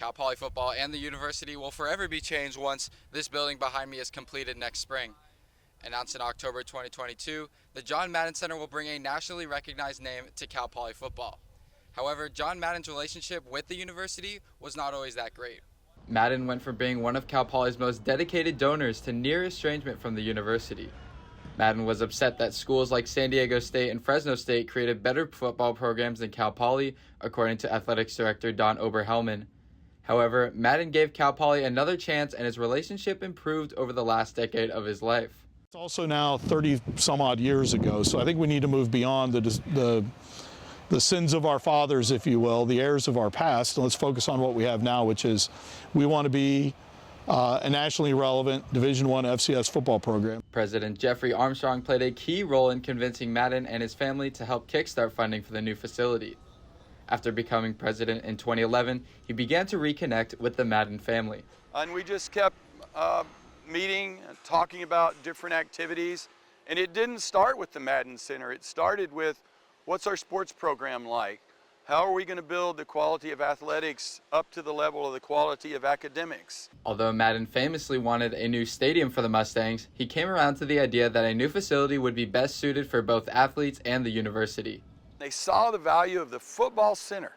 Cal Poly football and the university will forever be changed once this building behind me is completed next spring. Announced in October 2022, the John Madden Center will bring a nationally recognized name to Cal Poly football. However, John Madden's relationship with the university was not always that great. Madden went from being one of Cal Poly's most dedicated donors to near estrangement from the university. Madden was upset that schools like San Diego State and Fresno State created better football programs than Cal Poly, according to athletics director Don Oberhelman. However, Madden gave Cal Poly another chance and his relationship improved over the last decade of his life. It's also now 30 some odd years ago, so I think we need to move beyond the sins of our fathers, if you will, the errors of our past, and let's focus on what we have now, which is we want to be a nationally relevant Division I FCS football program. President Jeffrey Armstrong played a key role in convincing Madden and his family to help kickstart funding for the new facility. After becoming president in 2011, he began to reconnect with the Madden family. And we just kept meeting and talking about different activities. And it didn't start with the Madden Center. It started with, what's our sports program like? How are we going to build the quality of athletics up to the level of the quality of academics? Although Madden famously wanted a new stadium for the Mustangs, he came around to the idea that a new facility would be best suited for both athletes and the university. They saw the value of the football center,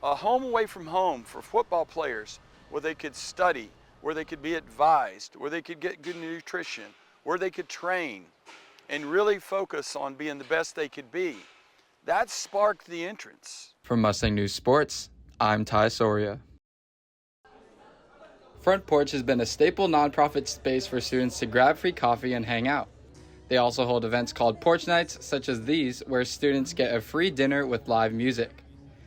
a home away from home for football players where they could study, where they could be advised, where they could get good nutrition, where they could train and really focus on being the best they could be. That sparked the entrance. From Mustang News Sports, I'm Ty Soria. Front Porch has been a staple nonprofit space for students to grab free coffee and hang out. They also hold events called Porch Nights, such as these, where students get a free dinner with live music.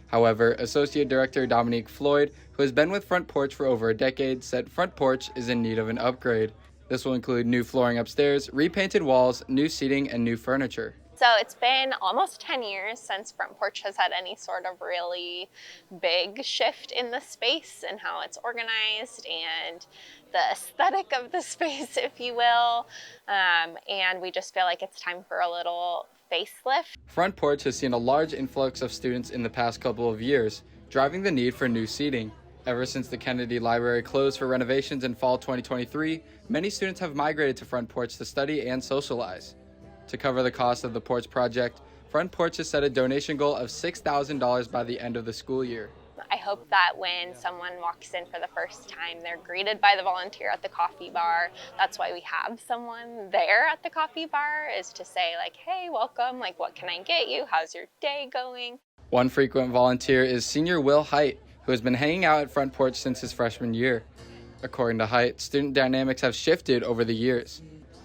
However, Associate Director Dominique Floyd, who has been with Front Porch for over a decade, said Front Porch is in need of an upgrade. This will include new flooring upstairs, repainted walls, new seating, and new furniture. So it's been almost 10 years since Front Porch has had any sort of really big shift in the space and how it's organized and the aesthetic of the space, if you will. And we just feel like it's time for a little facelift. Front Porch has seen a large influx of students in the past couple of years, driving the need for new seating. Ever since the Kennedy Library closed for renovations in fall 2023, many students have migrated to Front Porch to study and socialize. To cover the cost of the porch project, Front Porch has set a donation goal of $6,000 by the end of the school year. I hope that when someone walks in for the first time, they're greeted by the volunteer at the coffee bar. That's why we have someone there at the coffee bar, is to say like, hey, welcome, like what can I get you? How's your day going? One frequent volunteer is senior Will Height, who has been hanging out at Front Porch since his freshman year. According to Height, student dynamics have shifted over the years.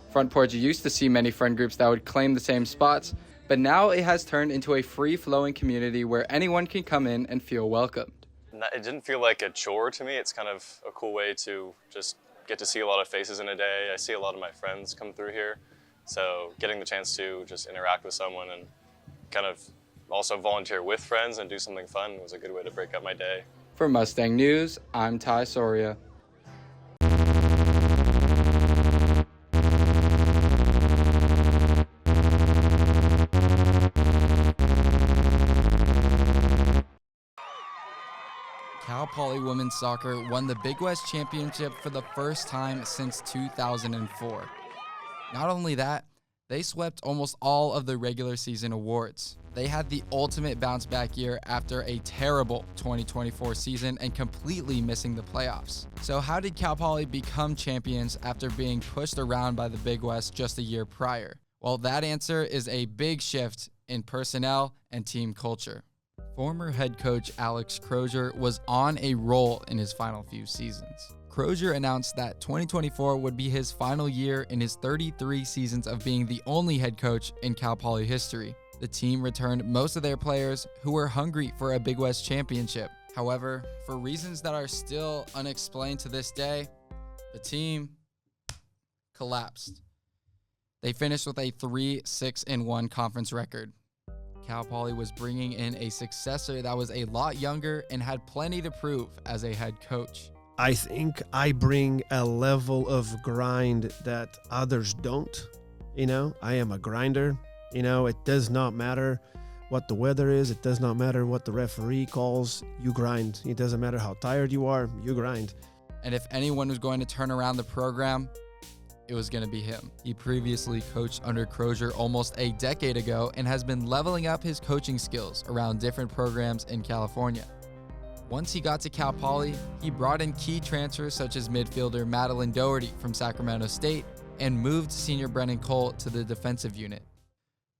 Front Porch used to see many friend groups that would claim the same spots, but now it has turned into a free-flowing community where anyone can come in and feel welcomed. It didn't feel like a chore to me. It's kind of a cool way to just get to see a lot of faces in a day. I see a lot of my friends come through here, so getting the chance to just interact with someone and kind of also volunteer with friends and do something fun was a good way to break up my day. For Mustang News, I'm Ty Soria. Cal Poly Women's Soccer won the Big West Championship for the first time since 2004. Not only that, they swept almost all of the regular season awards. They had the ultimate bounce back year after a terrible 2024 season and completely missing the playoffs. So how did Cal Poly become champions after being pushed around by the Big West just a year prior? Well, that answer is a big shift in personnel and team culture. Former head coach Alex Crozier was on a roll in his final few seasons. Crozier announced that 2024 would be his final year in his 33 seasons of being the only head coach in Cal Poly history. The team returned most of their players who were hungry for a Big West championship. However, for reasons that are still unexplained to this day, the team collapsed. They finished with a 3-6-1 conference record. Cal Poly was bringing in a successor that was a lot younger and had plenty to prove as a head coach. I think I bring a level of grind that others don't. I am a grinder. It does not matter what the weather is. It does not matter what the referee calls. You grind. It doesn't matter how tired you are. You grind. And if anyone was going to turn around the program, it was going to be him. He previously coached under Crozier almost a decade ago and has been leveling up his coaching skills around different programs in California. Once he got to Cal Poly, he brought in key transfers such as midfielder Madeline Doherty from Sacramento State and moved senior Brennan Cole to the defensive unit.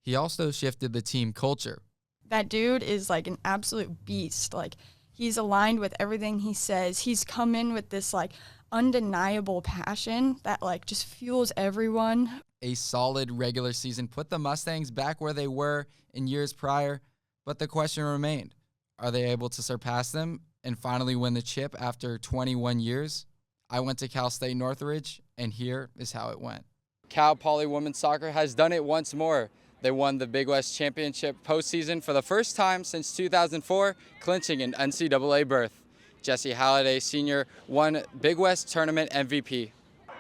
He also shifted the team culture. That dude is like an absolute beast. Like, he's aligned with everything he says. He's come in with this like undeniable passion that like just fuels everyone. A solid regular season put the Mustangs back where they were in years prior, but the question remained. Are they able to surpass them and finally win the chip after 21 years? I went to Cal State Northridge, and here is how it went. Cal Poly women's soccer has done it once more. They won the Big West Championship postseason for the first time since 2004, clinching an NCAA berth. Jessie Halliday, senior, won Big West Tournament MVP.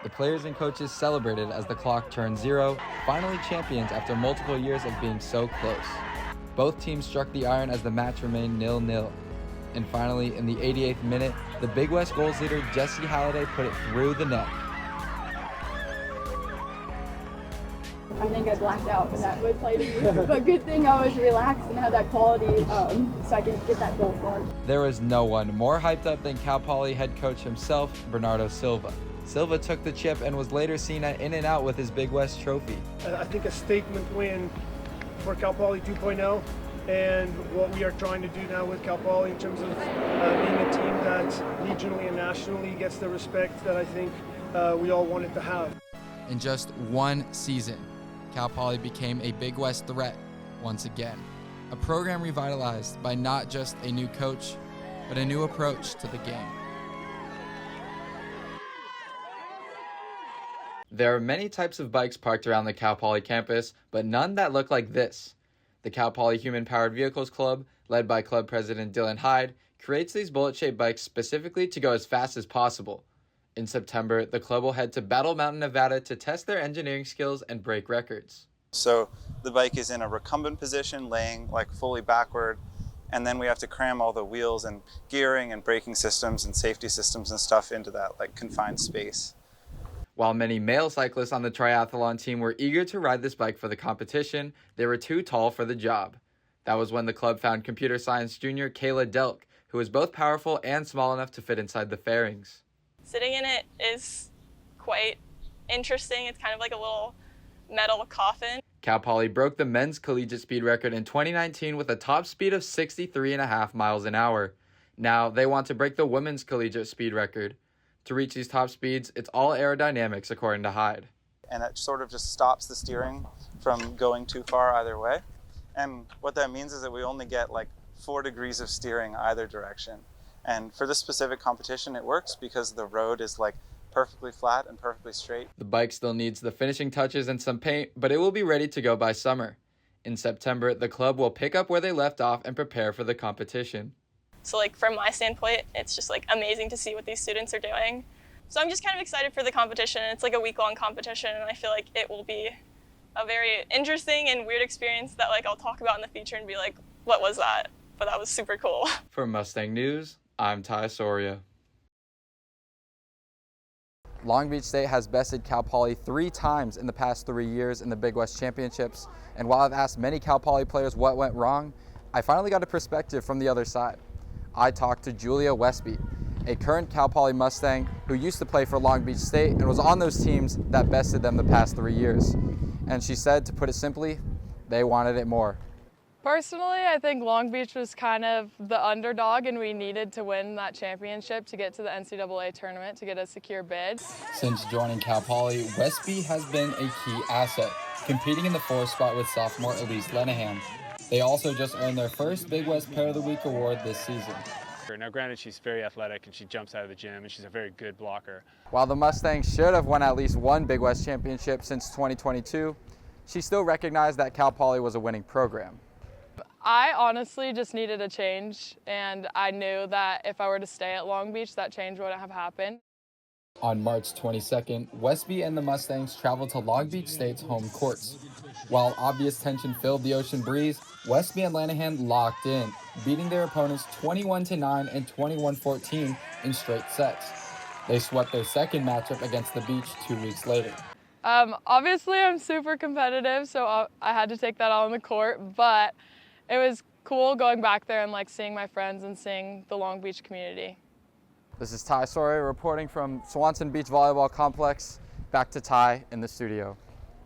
The players and coaches celebrated as the clock turned 0, finally champions after multiple years of being so close. Both teams struck the iron as the match remained 0-0. And finally, in the 88th minute, the Big West goals leader Jessie Halliday put it through the net. I think I blacked out when that was played, but good thing I was relaxed and had that quality so I could get that goal for him. There was no one more hyped up than Cal Poly head coach himself, Bernardo Silva. Silva took the chip and was later seen at In-N-Out with his Big West trophy. I think a statement win for Cal Poly 2.0 and what we are trying to do now with Cal Poly in terms of being a team that regionally and nationally gets the respect that I think we all wanted to have. In just one season, Cal Poly became a Big West threat once again. A program revitalized by not just a new coach, but a new approach to the game. There are many types of bikes parked around the Cal Poly campus, but none that look like this. The Cal Poly Human Powered Vehicles Club, led by club president Dylan Hyde, creates these bullet-shaped bikes specifically to go as fast as possible. In September, the club will head to Battle Mountain, Nevada to test their engineering skills and break records. So the bike is in a recumbent position, laying like fully backward, and then we have to cram all the wheels and gearing and braking systems and safety systems and stuff into that like confined space. While many male cyclists on the triathlon team were eager to ride this bike for the competition, they were too tall for the job. That was when the club found computer science junior Kayla Delk, who was both powerful and small enough to fit inside the fairings. Sitting in it is quite interesting. It's kind of like a little metal coffin. Cal Poly broke the men's collegiate speed record in 2019 with a top speed of 63.5 miles an hour. Now they want to break the women's collegiate speed record. To reach these top speeds, it's all aerodynamics, according to Hyde. And it sort of just stops the steering from going too far either way. And what that means is that we only get like 4 degrees of steering either direction. And for this specific competition, it works because the road is like perfectly flat and perfectly straight. The bike still needs the finishing touches and some paint, but it will be ready to go by summer. In September, the club will pick up where they left off and prepare for the competition. So like from my standpoint, it's just like amazing to see what these students are doing. So I'm just kind of excited for the competition. It's like a week-long competition, and I feel like it will be a very interesting and weird experience that like I'll talk about in the future and be like, what was that? But that was super cool. For Mustang News, I'm Ty Soria. Long Beach State has bested Cal Poly 3 times in the past 3 years in the Big West Championships, and while I've asked many Cal Poly players what went wrong, I finally got a perspective from the other side. I talked to Julia Westby, a current Cal Poly Mustang who used to play for Long Beach State and was on those teams that bested them the past 3 years. And she said, to put it simply, they wanted it more. Personally, I think Long Beach was kind of the underdog, and we needed to win that championship to get to the NCAA tournament to get a secure bid. Since joining Cal Poly, Westby has been a key asset, competing in the 4th spot with sophomore Elise Lenahan. They also just earned their first Big West Player of the Week award this season. Now granted, she's very athletic and she jumps out of the gym and she's a very good blocker. While the Mustangs should have won at least one Big West championship since 2022, she still recognized that Cal Poly was a winning program. I honestly just needed a change, and I knew that if I were to stay at Long Beach, that change wouldn't have happened. On March 22nd, Westby and the Mustangs traveled to Long Beach State's home courts. While obvious tension filled the ocean breeze, Westby and Lanahan locked in, beating their opponents 21-9 and 21-14 in straight sets. They swept their second matchup against the Beach 2 weeks later. Obviously, I'm super competitive, so I had to take that all on the court, but it was cool going back there and seeing my friends and seeing the Long Beach community. This is Soria reporting from Swanson Beach Volleyball Complex. Back to Ty in the studio.